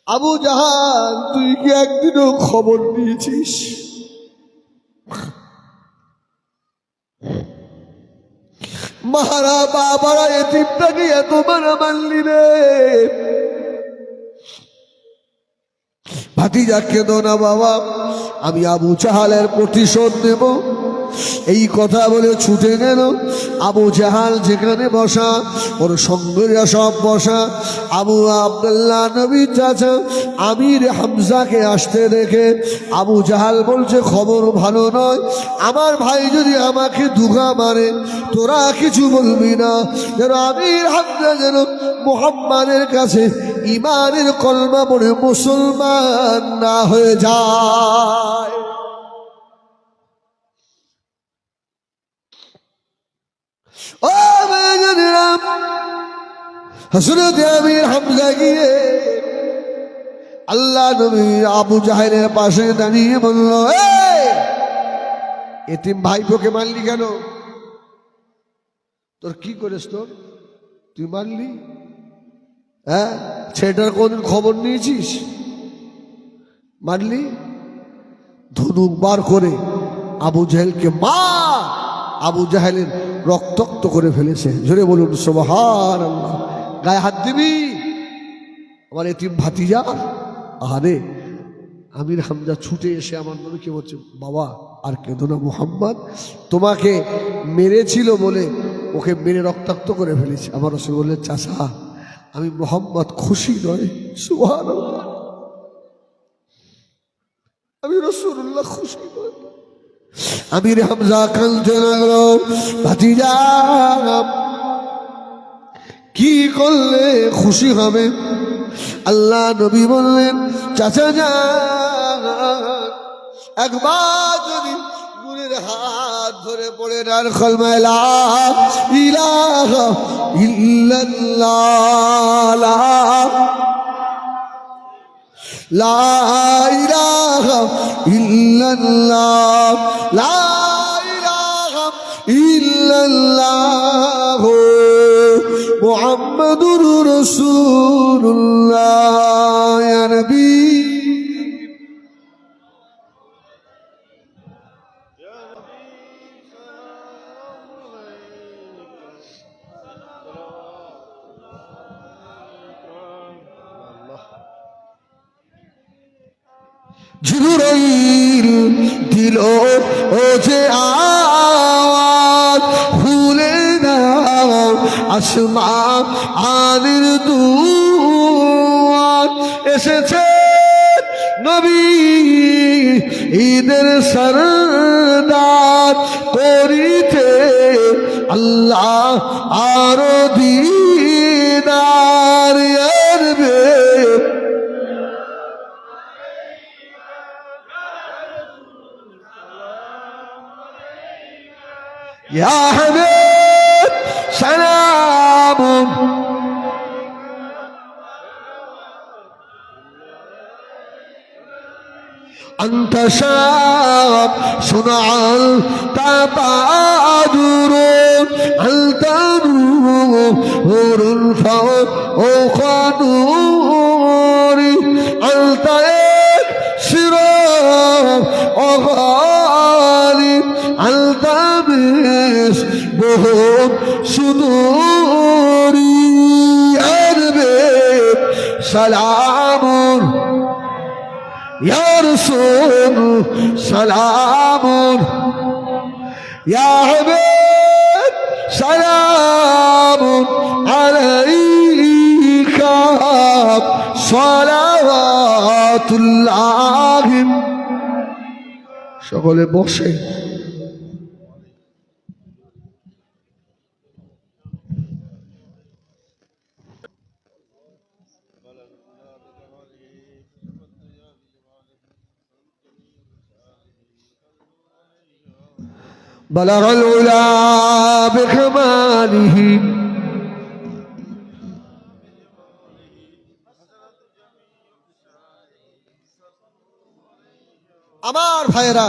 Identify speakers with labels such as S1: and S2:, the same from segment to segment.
S1: আবু জাহাল, তুই কি একদিনও খবর নিয়েছিস? মারা বাবারা এতিমটাকে এত মারা মানলি রে। ভাতিজা কেঁদো না বাবা, আমি আবু জাহালের প্রতিশোধ নেব। এই কথা বলে ছুটে গেল। আবু জাহাল যেখানে বসা, ওর সঙ্গীরা সব বসা। আবু আব্দুল্লাহ নবীর চাচা আমির হামজাকে আসতে দেখে আবু জাহাল বলছে, খবর ভালো নয়, আমার ভাই যদি আমাকে দুঘা মারে তোরা কিছু বলবি না, যেন আমির হামজা যেন মুহাম্মাদের কাছে ইমানের কলমা পড়ে মুসলমান না হয়ে যায়। ও মেয়েরাম, হযরত আমির হামজা গিয়ে আল্লাহ নবী আবু জাহেলের পাশে দাঁড়িয়ে বলল, এতিম ভাইপোকে মারলি কেন? তোর কি করিস? তোর তুই মারলি? হ্যাঁ, ছেলেটার কোনদিন খবর নিয়েছিস? মারলি? ধনুক বার করে আবু জাহেলকে মার। আবু জাহেলের রক্তাক্ত করে ফেলেছে। জোরে বলুন সুবহানাল্লাহ। গায়ে হাত দিবি আমার এতিম ভাতিজা? আরে আমির হামজা ছুটে এসে আমার নবীকে বলছে, বাবা আর কেঁদো না, মুহাম্মদ তোমাকে মেরেছিল বলে ওকে মেরে রক্তাক্ত করে ফেলেছে। আমার রাসূল বললেন, চাচা আমি মুহাম্মদ খুশি নয়। সুবহানাল্লাহ, আমি রাসূলুল্লাহ খুশি নয়। আমির হামজা কাঁদতে লাগলো, ভাতিজা কি করলে খুশি হবে? আল্লাহ নবী বললেন, চাচা যান একবার যদি নূরের হাত ধরে পড়ে ডার কলমা লা ইলাহা ইল্লাল্লাহ, লা ইলাহা ইল্লাল্লাহ, লা ইলাহা ইল্লাল্লাহ মুহাম্মাদুর রাসূলুল্লাহ। ইয়া নবী জিবরাইল দিল ও যে আওয়াজ, ভুলে দাও আসমানের দুয়ার, এসেছে নবী ঈদের সরদার, করিতে আল্লাহ আরো দিদার। يا حبيب سلام أنت شاب صنع التبادر، أنت نور فوق نوري، أنت شراب أغالي، أنت بهم صدوري. أربب سلام يا رسول سلام، يا حبيب سلام عليك صلوات الله। সকলে বসে। بلغ العلا بكماله আমার ভাইয়েরা,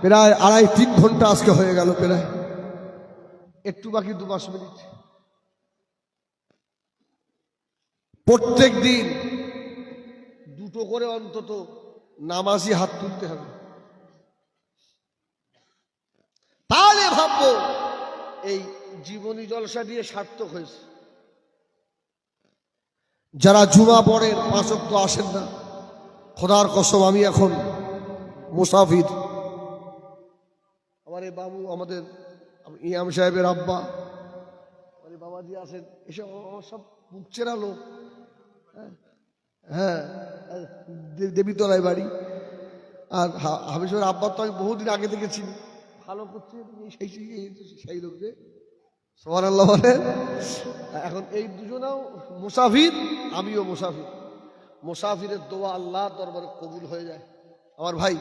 S1: প্রায় 2.5-3 ঘন্টা আজকে হয়ে গেল, প্রায় একটু বাকি 2-5 মিনিট। প্রত্যেক দিন দুটো করে অন্তত নামাজি হাত তুলতে হবে, তাহলে ভাববো এই জীবনী জলসা দিয়ে সার্থক হয়েছে। যারা জুমা পড়েন 5 ওয়াক্ত আসেন না, খোদার কসম আমি এখন মুসাফির। আমার এই বাবু, আমাদের ইমাম সাহেবের আব্বা, আমার বাবাজি আছেন, এসব সব বুক চেরা লোক। হ্যাঁ, দেবীতলায় বাড়ি। আর হাবিবের আব্বা তো আমি বহুদিন আগে থেকে চিনি, ভালো করছে সেই লোক যে সুবহানাল্লাহ বলেন। এখন এই দুজনেও মুসাফির, আমিও মুসাফির। মুসাফিরের দোয়া আল্লাহ দরবারে কবুল হয়ে যায়। আমার ভাই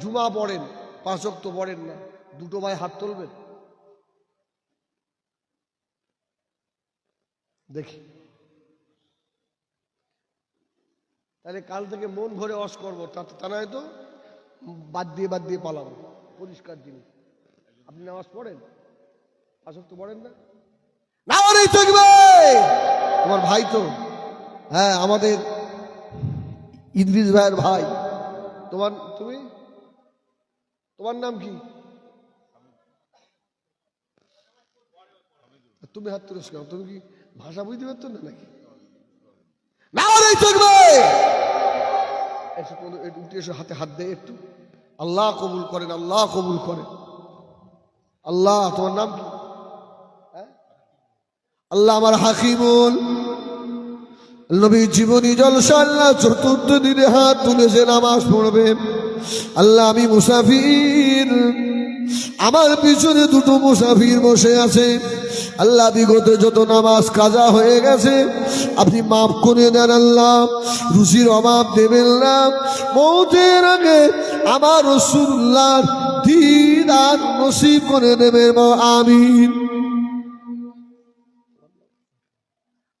S1: জুমা পড়েন, 5 ওয়াক্ত পড়েন না, দুটো ভাই হাত তুলবেন দেখি, তাহলে কাল থেকে মন ভরে ওয়াজ করবো। তা নয় তো বাদ দিয়ে পালাবো। পরিষ্কার জিনিস। আপনি নামাজ পড়েন, 5 ওয়াক্ত পড়েন না? নামাজই থাকবে। আমার ভাই তো, হ্যাঁ, আমাদের ইদ্রিস ভাইয়ের ভাই। তোমার নাম কি? তুমি হাত তুলেছ কেন? তুমি কি ভাষা বুঝতে পারতো না নাকি? নামাজই থাকবে। উঠে এসে হাতে হাত দেয় একটু। আল্লাহ কবুল করেন, আল্লাহ কবুল করেন। আল্লাহ, তোমার নাম কি? আল্লাহ আমার হাকিমুল নবী জীবনী জলসা আল্লাহ 4র্থ দিনে হাত তুলেছে, নামাজ পড়বে। আল্লাহ আমি মুসাফির, আমার পিছনে দুটো মুসাফির বসে আছে। আল্লাহ বিগত যত নামাজ কাজা হয়ে গেছে আপনি মাফ করে দেন। আল্লাহ রুজির অভাব দেবেন না। মওতের আগে আমার রাসূলুল্লাহর দিদার নসিব করে দেবেন, আমিন।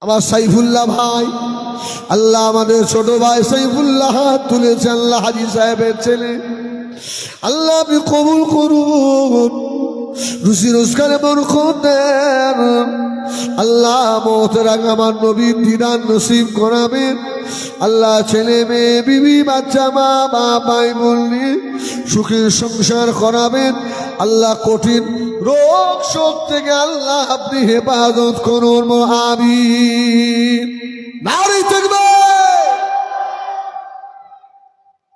S1: আমার সাইফুল্লাহ ভাই, আল্লাহ আমাদের ছোট ভাই সাইফুল্লাহ হাত তুলেছে, আল্লাহ হাজী সাহেবের ছেলে, আল্লাহ আপনি কবুল করুন, রুজি রোজগারে বরকত দেন। আল্লাহ মওতের আগে আমার নবীর দিদার নসিব করাবেন। আল্লাহ ছেলে মেয়ে বিবি বাচ্চা মা বাবাই বললি সুখের সংসার করাবেন। আল্লাহ কঠিন রোগ শোক থেকে আল্লাহ আপনি হেফাজত করুন, আমিন। নারী থাকবে।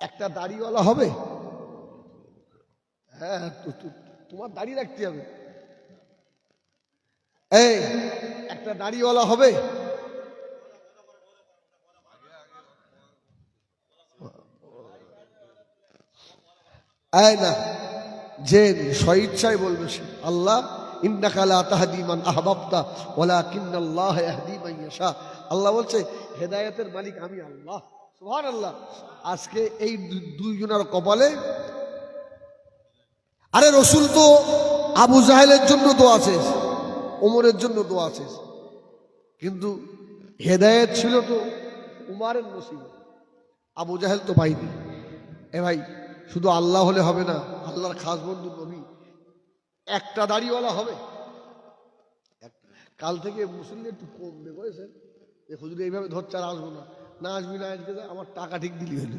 S1: একটা দাড়িওয়ালা হবে, হ্যাঁ, তোমার দাড়ি রাখতে হবে। এই একটা দাড়িওয়ালা হবে। এই না, যে স্বইচ্ছায় বলবে সে, আল্লাহ ইন্নাকা লা তাহদি মান আহবাবতা ওয়ালাকিন্নাল্লাহ ইয়াহদি মান ইয়াশা। আল্লাহ বলছে হেদায়েতের মালিক আমি আল্লাহ। সুবহানাল্লাহ। আজকে এই দুইজনের কপালে, আরে রসুল তো আবু জাহেলের জন্য দোয়া শেষ, ওমরের জন্য দোয়া শেষ, কিন্তু হেদায়েত ছিল তো উমারের নসিবে, আবু জাহেল তো পাইনি। এ ভাই, শুধু আল্লাহ হলে হবে না, আল্লাহর খাস বন্ধু নবী একটা দাড়িওয়ালা হবে। কাল থেকে মুসল্লি একটু কমবে, বুঝেছেন? এ হুজুর এইভাবে ধরছে আর আসবো না, না আসবি না আজকে আমার টাকা ঠিক দিলি হলো।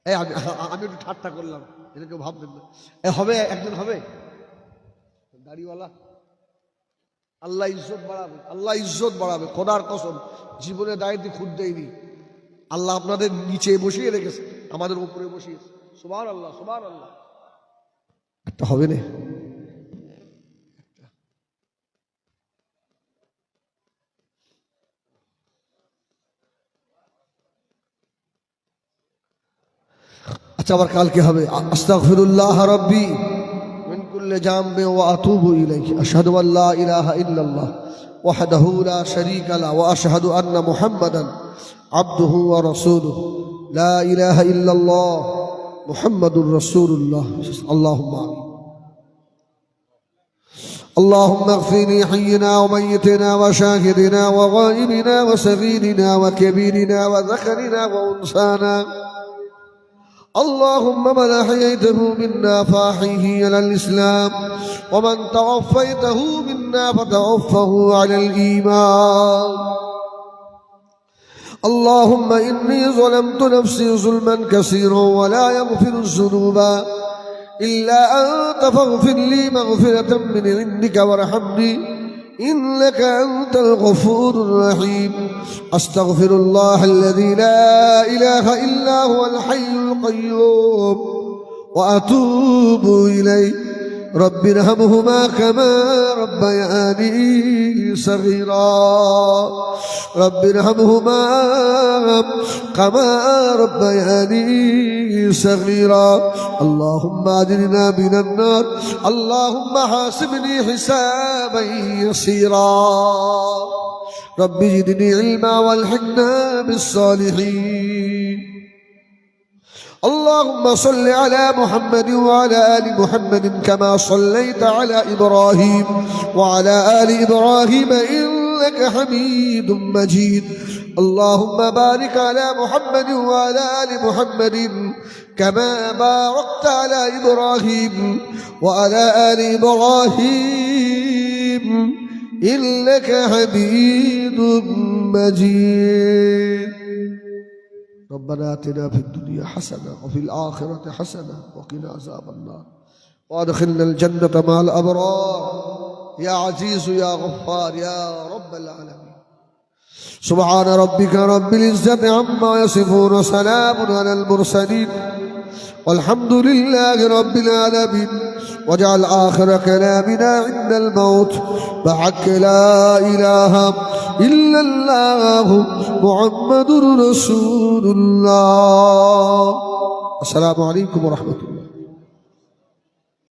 S1: এই আমি একটু ঠাট্টা করলাম, এটা কেউ ভাববেন না। এ হবে, একজন হবে দাড়িওয়ালা। আল্লাহ ইজ্জত বাড়াবে, আল্লাহ ইজ্জত বাড়াবে। খোদার কসম জীবনে দায়িত্ব খুদ দেয়নি আল্লাহ, আপনাদের নিচে বসিয়ে রেখেছে, আমাদের উপরে বসিয়েছে। সুবহানাল্লাহ, সুবহানাল্লাহ। একটা হবে না? আচ্ছা, আবার কালকে হবে আস্তাগফিরুল্লাহ রাব্বি মিন কুল্লি জামবি ওয়া আতুবু ইলাইহি, আশহাদু আল্লা ইলাহা ইল্লাল্লাহ ওয়াহদাহু লা শারীকা লাহু ওয়া আশহাদু আন্না মুহাম্মাদান আবদুহু ওয়া রাসূলুহু লা ইলাহা ইল্লাল্লাহ মুহাম্মাদুর রাসূলুল্লাহ। আল্লাহুম্মা আমিন। اللهم اغفر لحينا وميتنا وشاهدنا وغائبنا وصغيرنا وكبيرنا وذكرنا وانثانا. اللهم من أحييته منا فأحيه على الإسلام، ومن توفيته منا فتوفه على الإيمان. اللهم إني ظلمت نفسي ظلما كثيرا ولا يغفر الذنوب إلا أنت فاغفر لي مغفرة من عندك وارحمني إنك أنت الغفور الرحيم. أستغفر الله الذي لا إله إلا هو الحي القيوم وأتوب إليه. رب ارحمهما كما ربياني صغيرا. رب ارحمهما كما ربياني صغيرا. اللهم أجرنا من النار. اللهم حاسبني حسابا يسيرا. رب زدني علما والحقنا بالصالحين. اللهم صل على محمد وعلى آل محمد كما صليت على إبراهيم وعلى آل إبراهيم إنك حميد مجيد. اللهم بارك على محمد وعلى آل محمد كما باركت على إبراهيم وعلى آل إبراهيم إنك حميد مجيد. ربنا آتنا في الدنيا حسنة وفي الآخرة حسنة وقنا عذاب النار وادخلنا الجنة مع الأبرار يا عزيز يا غفار يا رب العالمين. سبحان ربك رب العزة عما يصفون وسلام على المرسلين والحمد لله رب العالمين. واجعل آخر كلامنا عند الموت بحق لا إله إلا الله محمد رسول الله. السلام عليكم ورحمة الله.